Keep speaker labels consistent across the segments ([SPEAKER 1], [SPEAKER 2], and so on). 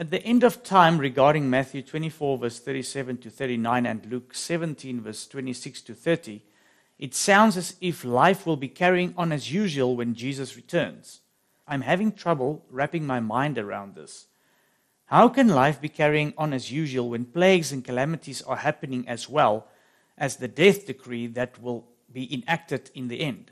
[SPEAKER 1] At the end of time, regarding Matthew 24, verse 37 to 39, and Luke 17, verse 26 to 30, it sounds as if life will be carrying on as usual when Jesus returns. I'm having trouble wrapping my mind around this. How can life be carrying on as usual when plagues and calamities are happening as well as the death decree that will be enacted in the end?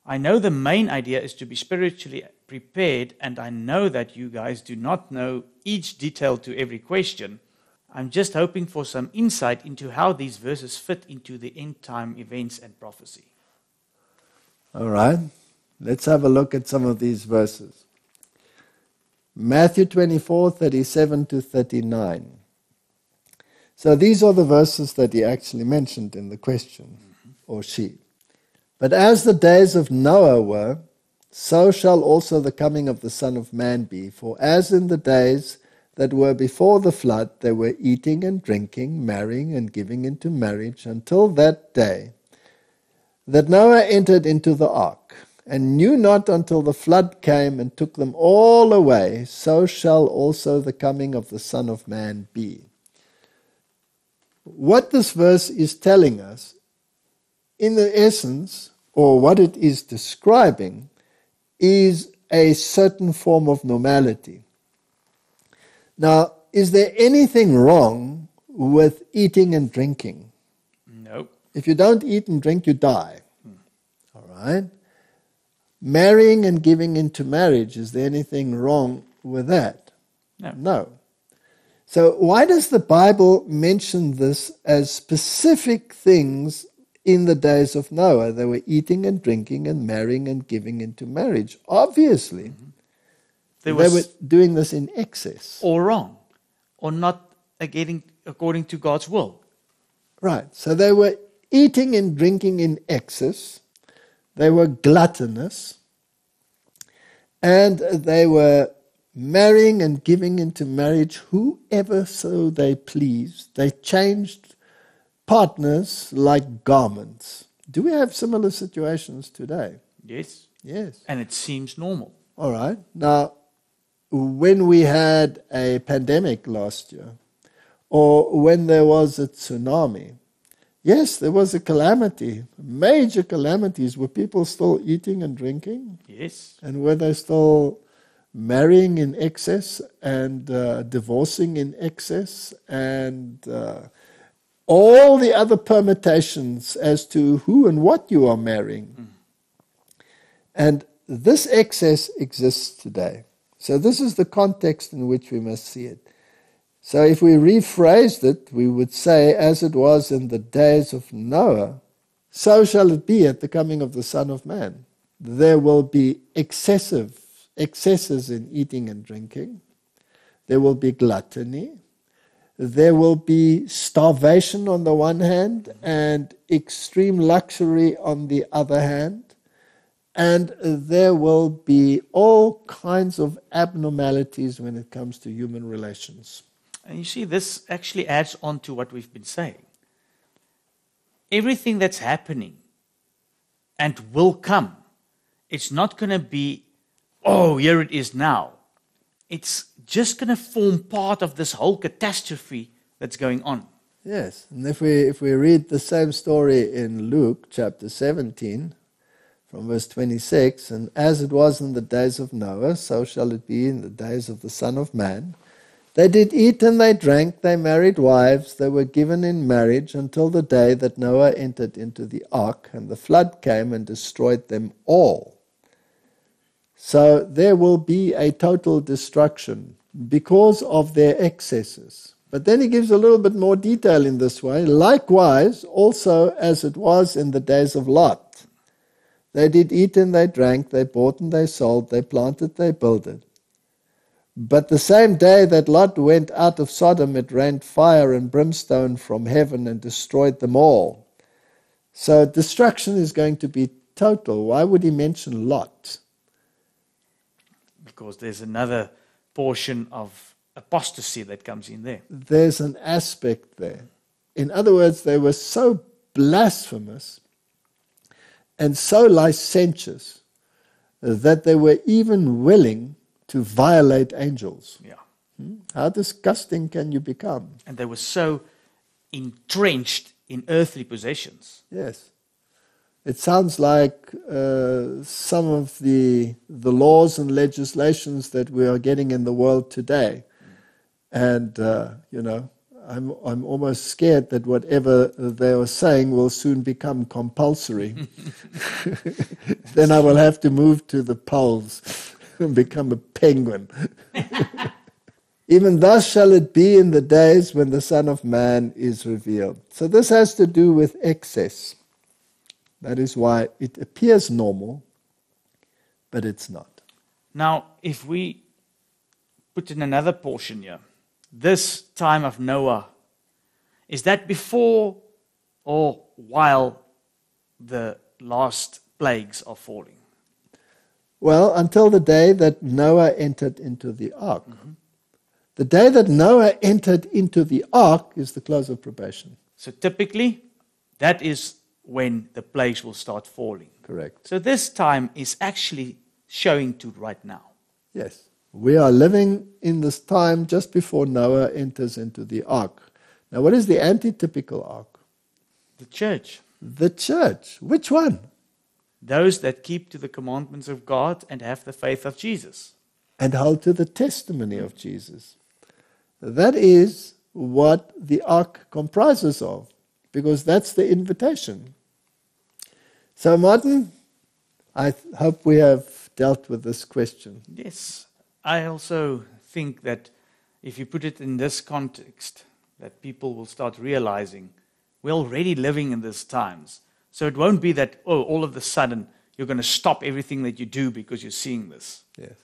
[SPEAKER 1] I know the main idea is to be spiritually prepared, and I know that you guys do not know each detail to every question. I'm just hoping for some insight into how these verses fit into the end time events and prophecy.
[SPEAKER 2] All right, let's have a look at some of these verses. Matthew 24, 37 to 39. So these are the verses that he actually mentioned in the question, or she. But as the days of Noah were, so shall also the coming of the Son of Man be. For as in the days that were before the flood, they were eating and drinking, marrying and giving into marriage, until that day that Noah entered into the ark, and knew not until the flood came and took them all away, so shall also the coming of the Son of Man be. What this verse is telling us, in the essence, or what it is describing, is a certain form of normality. Now, is there anything wrong with eating and drinking?
[SPEAKER 1] No.
[SPEAKER 2] If you don't eat and drink, you die. All right? Marrying and giving into marriage, is there anything wrong with that?
[SPEAKER 1] No.
[SPEAKER 2] No. So why does the Bible mention this as specific things in the days of Noah? They were eating and drinking and marrying and giving into marriage. Obviously, they were doing this in excess.
[SPEAKER 1] Or wrong, or not getting according to God's will.
[SPEAKER 2] Right. So they were eating and drinking in excess. They were gluttonous. And they were marrying and giving into marriage whoever so they pleased. They changed partners like garments. Do we have similar situations today?
[SPEAKER 1] Yes.
[SPEAKER 2] Yes.
[SPEAKER 1] And it seems normal.
[SPEAKER 2] All right. Now, when we had a pandemic last year, or when there was a tsunami, yes, there was a calamity, major calamities. Were people still eating and drinking?
[SPEAKER 1] Yes.
[SPEAKER 2] And were they still marrying in excess and divorcing in excess and all the other permutations as to who and what you are marrying? And this excess exists today. So this is the context in which we must see it. So if we rephrased it, we would say, as it was in the days of Noah, so shall it be at the coming of the Son of Man. There will be excesses in eating and drinking. There will be gluttony. There will be starvation on the one hand and extreme luxury on the other hand. And there will be all kinds of abnormalities when it comes to human relations.
[SPEAKER 1] And you see, this actually adds on to what we've been saying. Everything that's happening and will come, it's not going to be, oh, here it is now. It's just going to form part of this whole catastrophe that's going on.
[SPEAKER 2] Yes, and if we read the same story in Luke chapter 17, from verse 26, and as it was in the days of Noah, so shall it be in the days of the Son of Man. They did eat and they drank, they married wives, they were given in marriage until the day that Noah entered into the ark, and the flood came and destroyed them all. So there will be a total destruction because of their excesses. But then he gives a little bit more detail in this way. Likewise, also as it was in the days of Lot. They did eat and they drank, they bought and they sold, they planted, they builded. But the same day that Lot went out of Sodom, it rained fire and brimstone from heaven and destroyed them all. So destruction is going to be total. Why would he mention Lot?
[SPEAKER 1] Because there's another portion of apostasy that comes in there.
[SPEAKER 2] There's an aspect there. In other words, they were so blasphemous and so licentious that they were even willing to violate angels.
[SPEAKER 1] Yeah.
[SPEAKER 2] How disgusting can you become?
[SPEAKER 1] And they were so entrenched in earthly possessions.
[SPEAKER 2] Yes. It sounds like some of the laws and legislations that we are getting in the world today. And, I'm almost scared that whatever they are saying will soon become compulsory. Then I will have to move to the poles and become a penguin. Even thus shall it be in the days when the Son of Man is revealed. So this has to do with excess. That is why it appears normal, but it's not.
[SPEAKER 1] Now, if we put in another portion here, this time of Noah, is that before or while the last plagues are falling?
[SPEAKER 2] Well, until the day that Noah entered into the ark. The day that Noah entered into the ark is the close of probation.
[SPEAKER 1] So typically, that is when the plagues will start falling.
[SPEAKER 2] Correct.
[SPEAKER 1] So this time is actually showing to right now.
[SPEAKER 2] Yes. We are living in this time just before Noah enters into the ark. Now, what is the antitypical ark?
[SPEAKER 1] The church.
[SPEAKER 2] The church. Which one?
[SPEAKER 1] Those that keep to the commandments of God and have the faith of Jesus.
[SPEAKER 2] And hold to the testimony of Jesus. That is what the ark comprises of, because that's the invitation. So, Martin, I hope we have dealt with this question.
[SPEAKER 1] Yes. I also think that if you put it in this context, that people will start realizing we're already living in these times. So it won't be that, all of a sudden you're going to stop everything that you do because you're seeing this.
[SPEAKER 2] Yes.